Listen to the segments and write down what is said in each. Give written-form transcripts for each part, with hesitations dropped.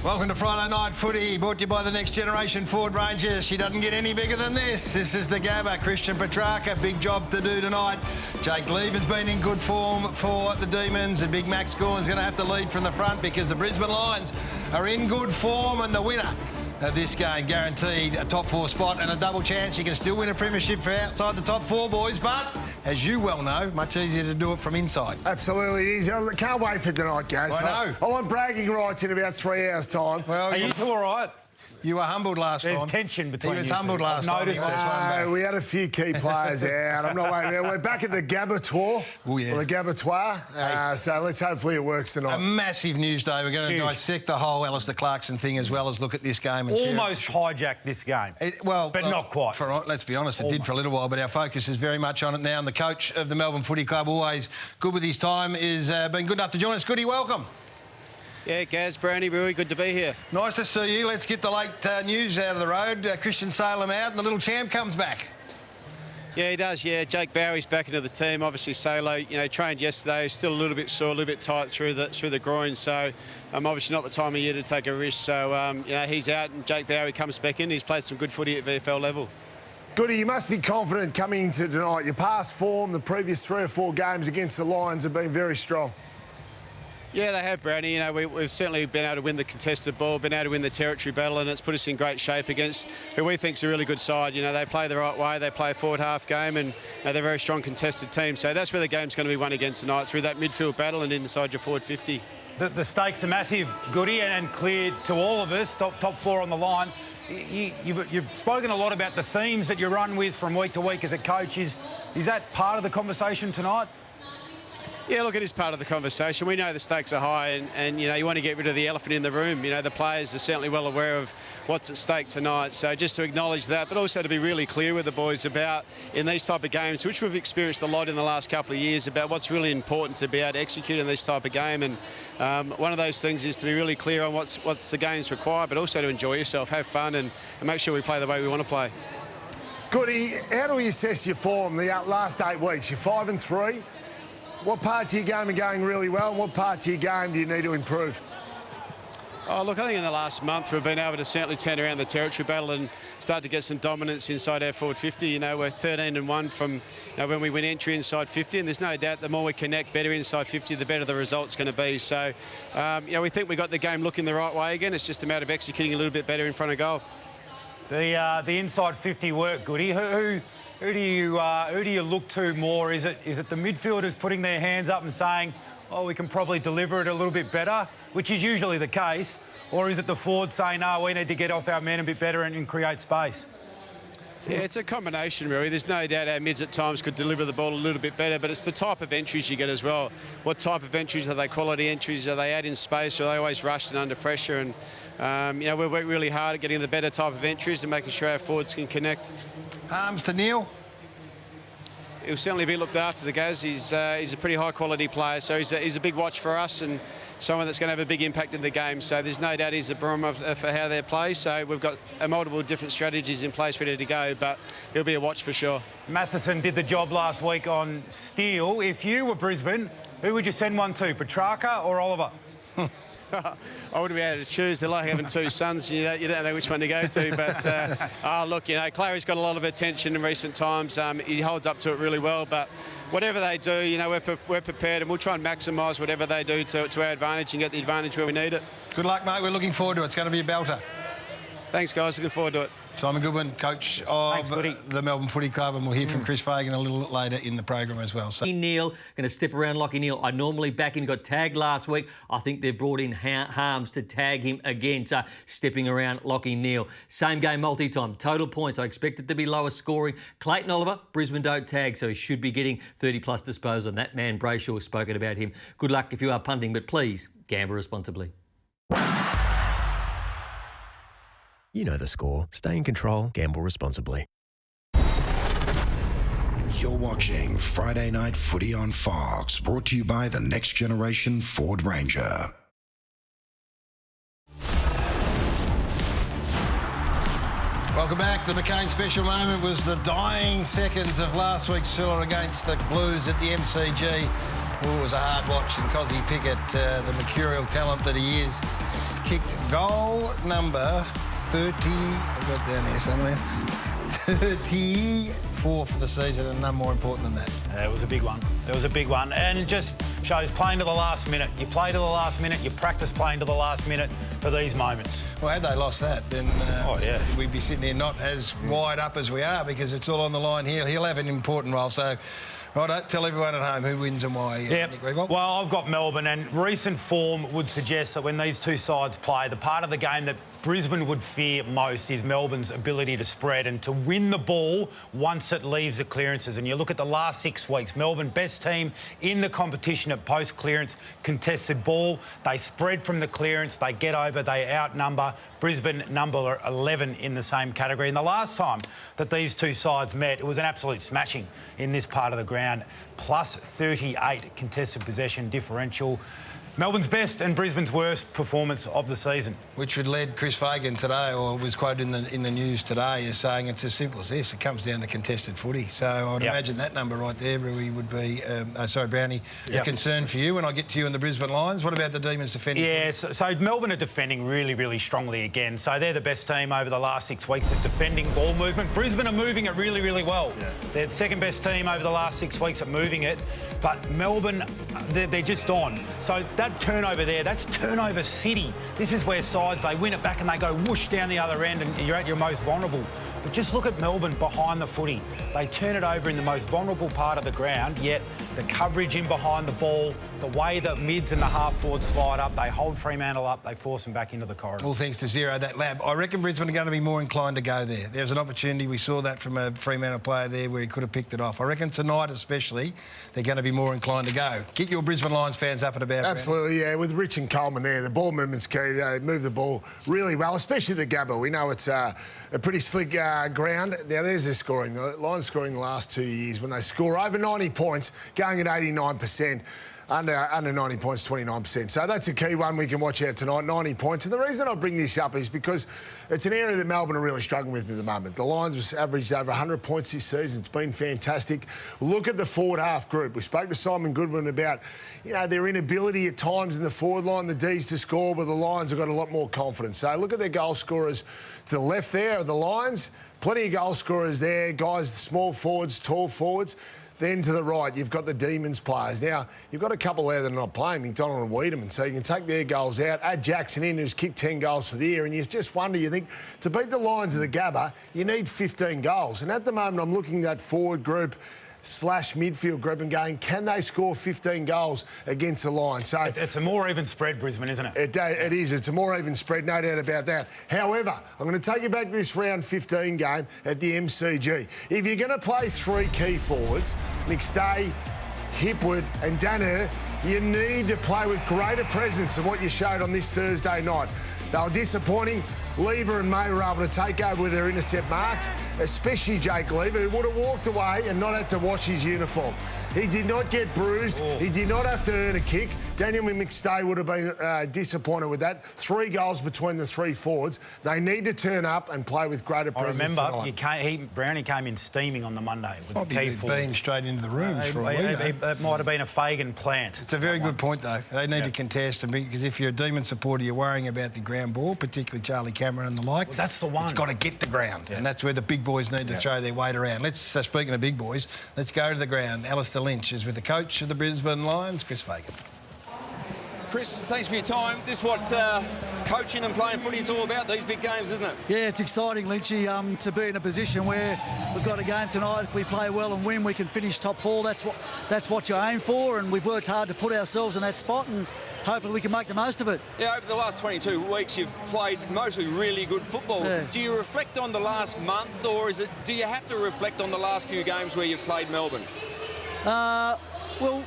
Welcome to Friday Night Footy, brought to you by the Next Generation Ford Ranger. She doesn't get any bigger than this. This is the Gabba, Christian Petrarca. Big job to do tonight. Jake Lever's been in good form for the Demons, and Big Max Gorn's going to have to lead from the front because the Brisbane Lions are in good form, and the winner of this game guaranteed a top four spot and a double chance. You can still win a premiership for outside the top four, boys, but as you well know, much easier to do it from inside. Absolutely it is. I can't wait for tonight, guys. I know. I want bragging rights in about 3 hours' time. Well, are you two all right? You were humbled last time. There's tension between you. He was humbled last time. We had a few key players out. I'm not worried. We're back at the Gabba tour. Oh, yeah. Or the Gabba so let's hopefully it works tonight. A massive news day. We're going to dissect the whole Alistair Clarkson thing as well as look at this game. And almost hijacked this game. But not quite. Let's be honest, it did for a little while, but our focus is very much on it now. And the coach of the Melbourne Footy Club, always good with his time, is been good enough to join us. Goody, welcome. Yeah, Gaz, Brownie, really good to be here. Nice to see you. Let's get the late news out of the road. Christian Salem out and the little champ comes back. Yeah, he does, yeah. Jake Bowie's back into the team. Obviously, Salo, trained yesterday. Still a little bit sore, a little bit tight through the groin. So, obviously not the time of year to take a risk. So, he's out and Jake Bowie comes back in. He's played some good footy at VFL level. Goody, you must be confident coming into tonight. Your past form, the previous 3 or 4 games against the Lions have been very strong. Yeah, they have, Brownie. We've certainly been able to win the contested ball, been able to win the territory battle, and it's put us in great shape against who we think is a really good side. They play the right way, they play a forward half game, and they're a very strong contested team. So that's where the game's going to be won against tonight, through that midfield battle and inside your forward 50. The stakes are massive, Goody, and clear to all of us, top 4 on the line. You've spoken a lot about the themes that you run with from week to week as a coach. Is that part of the conversation tonight? Yeah, look, it is part of the conversation. We know the stakes are high and you want to get rid of the elephant in the room. The players are certainly well aware of what's at stake tonight. So just to acknowledge that, but also to be really clear with the boys about, in these type of games, which we've experienced a lot in the last couple of years, about what's really important to be able to execute in this type of game. And one of those things is to be really clear on what's the games require, but also to enjoy yourself, have fun, and make sure we play the way we want to play. Goody, how do we assess your form the last 8 weeks? You're 5-3. What parts of your game are going really well and what parts of your game do you need to improve? Oh, look, I think in the last month we've been able to certainly turn around the territory battle and start to get some dominance inside our forward 50. We're 13-1 from when we win entry inside 50, and there's no doubt the more we connect better inside 50, the better the result's going to be. So, we think we got the game looking the right way again. It's just a matter of executing a little bit better in front of goal. The inside 50 work, Goody. Who do you look to more? Is it the midfielders putting their hands up and saying, oh, we can probably deliver it a little bit better, which is usually the case, or is it the forward saying, no, we need to get off our men a bit better and create space? Yeah, it's a combination, really. There's no doubt our mids at times could deliver the ball a little bit better, but it's the type of entries you get as well. What type of entries? Are they quality entries? Are they out in space? Or are they always rushed and under pressure? And, we work really hard at getting the better type of entries and making sure our forwards can connect. Arms to Neil. He'll certainly be looked after, the Gaz. He's a pretty high-quality player, so he's a big watch for us and someone that's going to have a big impact in the game. So there's no doubt he's the barometer for how they play. So we've got multiple different strategies in place ready to go, but he'll be a watch for sure. Matheson did the job last week on Steele. If you were Brisbane, who would you send one to, Petrarca or Oliver? I wouldn't be able to choose. They're like having 2 sons. You don't know which one to go to. But, look, Clary's got a lot of attention in recent times. He holds up to it really well. But whatever they do, we're prepared and we'll try and maximise whatever they do to our advantage and get the advantage where we need it. Good luck, mate. We're looking forward to it. It's going to be a belter. Thanks, guys. Looking forward to it. Simon Goodwin, coach of the Melbourne Footy Club, and we'll hear from Chris Fagan a little later in the program as well. So. Neil, going to step around Lachie Neil. I normally back him. Got tagged last week. I think they've brought in Harms to tag him again. So stepping around Lachie Neil. Same game multi-time. Total points. I expect it to be lower scoring. Clayton Oliver, Brisbane don't tag, so he should be getting 30-plus disposal. And that man Brayshaw has spoken about him. Good luck if you are punting, but please gamble responsibly. You know the score. Stay in control. Gamble responsibly. You're watching Friday Night Footy on Fox, brought to you by the Next Generation Ford Ranger. Welcome back. The McCain special moment was the dying seconds of last week's thriller against the Blues at the MCG. Oh, it was a hard watch, and Cozzy Pickett, the mercurial talent that he is, kicked goal number 30. I've got down here somewhere. 34 for the season, and none more important than that. It was a big one. It was a big one. And it just shows playing to the last minute. You play to the last minute, you practice playing to the last minute for these moments. Well, had they lost that, then we'd be sitting here not as wide up as we are, because it's all on the line here. He'll have an important role. So, right, tell everyone at home who wins and why. Nick Revolt. Well, I've got Melbourne, and recent form would suggest that when these two sides play, the part of the game that Brisbane would fear most is Melbourne's ability to spread and to win the ball once it leaves the clearances. And you look at the last 6 weeks, Melbourne, best team in the competition at post-clearance, contested ball. They spread from the clearance, they get over, they outnumber. Brisbane, number 11 in the same category. And the last time that these two sides met, it was an absolute smashing in this part of the ground. Plus 38 contested possession differential. Melbourne's best and Brisbane's worst performance of the season. Which would lead Chris Fagan today, or was quoted in the news today, as saying it's as simple as this. It comes down to contested footy. So I'd imagine that number right there, Rui, would be, Brownie, a concern for you when I get to you in the Brisbane Lions. What about the Demons defending? Yeah, so Melbourne are defending really, really strongly again. So they're the best team over the last 6 weeks at defending ball movement. Brisbane are moving it really, really well. Yeah. They're the second best team over the last 6 weeks at moving it. But Melbourne, they're just on. So that turnover there, that's turnover city. This is where sides, they win it back and they go whoosh down the other end and you're at your most vulnerable. But just look at Melbourne behind the footy. They turn it over in the most vulnerable part of the ground, yet the coverage in behind the ball, the way the mids and the half-forwards slide up, they hold Fremantle up, they force them back into the corridor. All thanks to Zero, that lab. I reckon Brisbane are going to be more inclined to go there. There's an opportunity. We saw that from a Fremantle player there where he could have picked it off. I reckon tonight especially, they're going to be more inclined to go. Get your Brisbane Lions fans up and about. Absolutely, yeah. With Rich and Coleman there, the ball movement's key. They move the ball really well, especially the Gabba. We know it's a pretty slick ground. Now, there's their scoring. The Lions scoring the last 2 years when they score over 90 points, going at 89%. Under 90 points, 29%. So that's a key one we can watch out tonight, 90 points. And the reason I bring this up is because it's an area that Melbourne are really struggling with at the moment. The Lions have averaged over 100 points this season. It's been fantastic. Look at the forward half group. We spoke to Simon Goodwin about, their inability at times in the forward line, the D's to score, but the Lions have got a lot more confidence. So look at their goal scorers to the left there of the Lions. Plenty of goal scorers there, guys, small forwards, tall forwards. Then to the right, you've got the Demons players. Now, you've got a couple there that are not playing, McDonald and Wiedemann, so you can take their goals out, add Jackson in, who's kicked 10 goals for the year, and you just wonder, you think, to beat the Lions of the Gabba, you need 15 goals. And at the moment, I'm looking at that forward group / midfield group and going, can they score 15 goals against the Lions? So it's a more even spread, Brisbane, isn't it? It is. It's a more even spread, no doubt about that. However, I'm going to take you back to this round 15 game at the MCG. If you're going to play three key forwards, McStay, Hipwood and Danner, you need to play with greater presence than what you showed on this Thursday night. They were disappointing. Lever and May were able to take over with their intercept marks, especially Jake Lever, who would have walked away and not had to wash his uniform. He did not get bruised. He did not have to earn a kick. Daniel McStay would have been disappointed with that. 3 goals between the 3 forwards. They need to turn up and play with greater presence. I remember Brownie came in steaming on the Monday with the key forwards. Been straight into the rooms for a week. It might have been a Fagan plant. It's a very good point, though. They need to contest, because if you're a Demon supporter, you're worrying about the ground ball, particularly Charlie Cameron and the like. Well, that's the one. It's got to get the ground, and that's where the big boys need to throw their weight around. Speaking of big boys, let's go to the ground. Alistair Lynch is with the coach of the Brisbane Lions, Chris Fagan. Chris, thanks for your time. This is what coaching and playing footy is all about, these big games, isn't it? Yeah, it's exciting, Lynchy, to be in a position where we've got a game tonight. If we play well and win, we can finish top 4. That's what you aim for, and we've worked hard to put ourselves in that spot, and hopefully we can make the most of it. Yeah, over the last 22 weeks, you've played mostly really good football. Yeah. Do you reflect on the last month, or do you have to reflect on the last few games where you've played Melbourne? Well,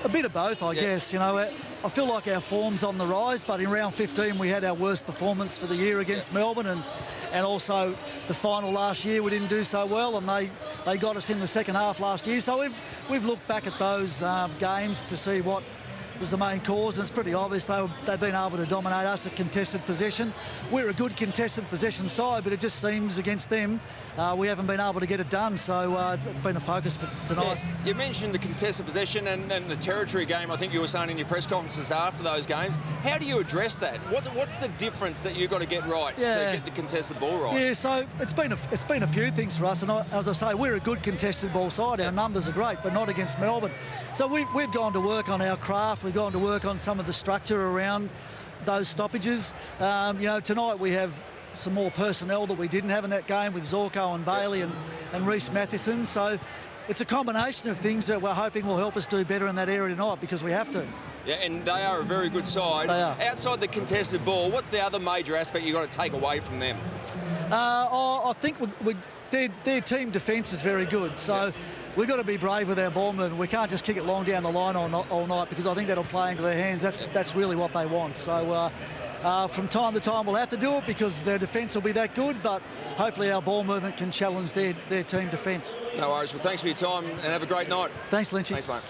a bit of both, I guess. I feel like our form's on the rise, but in round 15 we had our worst performance for the year against Melbourne, and also the final last year we didn't do so well, and they got us in the second half last year. So we've looked back at those games to see what was the main cause, and it's pretty obvious they've been able to dominate us at contested possession. We're a good contested possession side, but it just seems against them we haven't been able to get it done, so it's been a focus for tonight. Yeah, you mentioned the contested possession and the territory game, I think you were saying in your press conferences after those games. How do you address that? What's the difference that you've got to get right to get the contested ball right? Yeah, so it's been a few things for us, and as I say, we're a good contested ball side. Our numbers are great, but not against Melbourne. So we've gone to work on our craft. We've gone to work on some of the structure around those stoppages. Tonight we have some more personnel that we didn't have in that game with Zorko and Bailey and Reece Matheson. So it's a combination of things that we're hoping will help us do better in that area tonight, because we have to. Yeah, and they are a very good side. They are. Outside the contested ball, what's the other major aspect you've got to take away from them? I think their team defence is very good. So we've got to be brave with our ball movement. We can't just kick it long down the line all night, because I think that'll play into their hands. That's really what they want. So from time to time we'll have to do it, because their defence will be that good, but hopefully our ball movement can challenge their team defence. No worries. Well, thanks for your time and have a great night. Thanks, Lynchy. Thanks, mate.